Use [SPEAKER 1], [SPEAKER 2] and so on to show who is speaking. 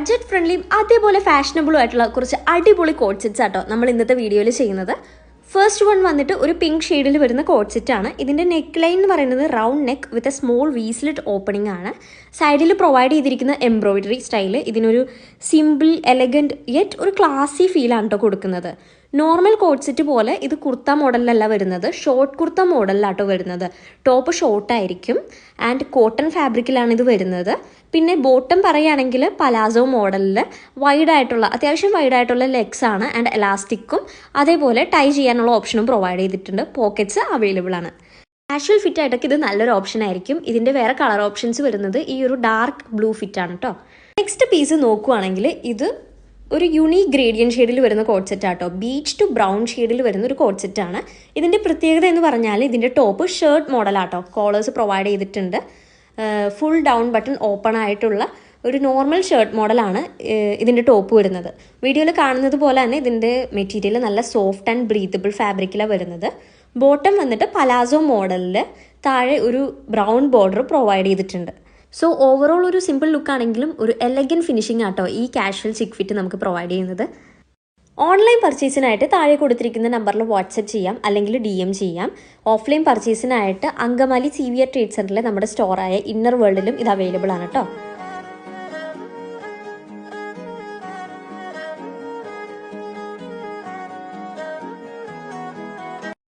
[SPEAKER 1] Budget ഫ്രണ്ട്ലിയും അതേപോലെ ഫാഷനബിളും ആയിട്ടുള്ള കുറച്ച് അടിപൊളി കോഡ് സെറ്റ്സ് ആട്ടോ നമ്മൾ ഇന്നത്തെ വീഡിയോയിൽ ചെയ്യുന്നത്. ഫസ്റ്റ് വൺ വന്നിട്ട് ഒരു പിങ്ക് ഷെയ്ഡിൽ വരുന്ന കോഡ് സെറ്റ് ആണ്. ഇതിൻ്റെ നെക്ക് ലൈൻ എന്ന് പറയുന്നത് round neck with a small V slit opening ആണ്. സൈഡിൽ പ്രൊവൈഡ് ചെയ്തിരിക്കുന്ന എംബ്രോയിഡറി സ്റ്റൈല് ഇതിനൊരു സിമ്പിൾ എലഗൻറ്റ് യെറ്റ് ഒരു ക്ലാസി ഫീലാണ് കേട്ടോ കൊടുക്കുന്നത്. നോർമൽ കോഡ് സെറ്റ് പോലെ ഇത് കുർത്ത മോഡലിലല്ല വരുന്നത്, ഷോർട്ട് കുർത്ത മോഡലിലാട്ടോ വരുന്നത്. ടോപ്പ് ഷോർട്ടായിരിക്കും ആൻഡ് കോട്ടൺ ഫാബ്രിക്കിലാണ് ഇത് വരുന്നത്. പിന്നെ ബോട്ടം പറയുകയാണെങ്കിൽ പലാസോ മോഡലിൽ വൈഡായിട്ടുള്ള അത്യാവശ്യം വൈഡായിട്ടുള്ള ലെഗ്സ് ആണ് ആൻഡ് എലാസ്റ്റിക്കും അതേപോലെ ടൈ ചെയ്യാനുള്ള ഓപ്ഷനും പ്രൊവൈഡ് ചെയ്തിട്ടുണ്ട്. പോക്കറ്റ്സ് അവൈലബിൾ ആണ്. കാഷ്വൽ ഫിറ്റ് ആയിട്ടൊക്കെ ഇത് നല്ലൊരു ഓപ്ഷൻ ആയിരിക്കും. ഇതിൻ്റെ വേറെ കളർ ഓപ്ഷൻസ് വരുന്നത് ഈ ഒരു ഡാർക്ക് ബ്ലൂ ഫിറ്റ് ആണ് കേട്ടോ. നെക്സ്റ്റ് പീസ് നോക്കുവാണെങ്കിൽ ഇത് ഒരു യുണീക്ക് ഗ്രേഡിയൻ ഷെയ്ഡിൽ വരുന്ന കോഡ് സെറ്റ് ആട്ടോ. ബീച്ച് ടു ബ്രൗൺ ഷെയ്ഡിൽ വരുന്ന ഒരു കോഡ് സെറ്റ് ആണ്. ഇതിൻ്റെ പ്രത്യേകത എന്ന് പറഞ്ഞാൽ ഇതിൻ്റെ ടോപ്പ് ഷർട്ട് മോഡലാട്ടോ. കോളേഴ്സ് പ്രൊവൈഡ് ചെയ്തിട്ടുണ്ട്. ഫുൾ ഡൗൺ ബട്ടൺ ഓപ്പൺ ആയിട്ടുള്ള ഒരു നോർമൽ ഷർട്ട് മോഡലാണ് ഇതിൻ്റെ ടോപ്പ് വരുന്നത്. വീഡിയോയിൽ കാണുന്നത് പോലെ തന്നെ ഇതിൻ്റെ മെറ്റീരിയൽ നല്ല സോഫ്റ്റ് ആൻഡ് ബ്രീത്തബിൾ ഫാബ്രിക്കിലാണ് വരുന്നത്. ബോട്ടം വന്നിട്ട് പലാസോ മോഡലിൽ താഴെ ഒരു ബ്രൗൺ ബോർഡർ പ്രൊവൈഡ് ചെയ്തിട്ടുണ്ട്. സോ ഓവറോൾ ഒരു സിമ്പിൾ ലുക്കാണെങ്കിലും ഒരു എലഗൻ ഫിനിഷിംഗ് ആട്ടോ ഈ കാഷ്വൽ ചിക്ക് ഫിറ്റ് നമുക്ക് പ്രൊവൈഡ് ചെയ്യുന്നത്. ഓൺലൈൻ പർച്ചേസിനായിട്ട് താഴെ കൊടുത്തിരിക്കുന്ന നമ്പറിൽ വാട്സപ്പ് ചെയ്യാം, അല്ലെങ്കിൽ DM ചെയ്യാം. ഓഫ്ലൈൻ പർച്ചേസിനായിട്ട് അങ്കമാലി CVR ട്രേഡ് സെൻറ്ററിലെ നമ്മുടെ സ്റ്റോറായ ഇന്നർ വേൾഡിലും ഇത് അവൈലബിൾ ആണ് കേട്ടോ.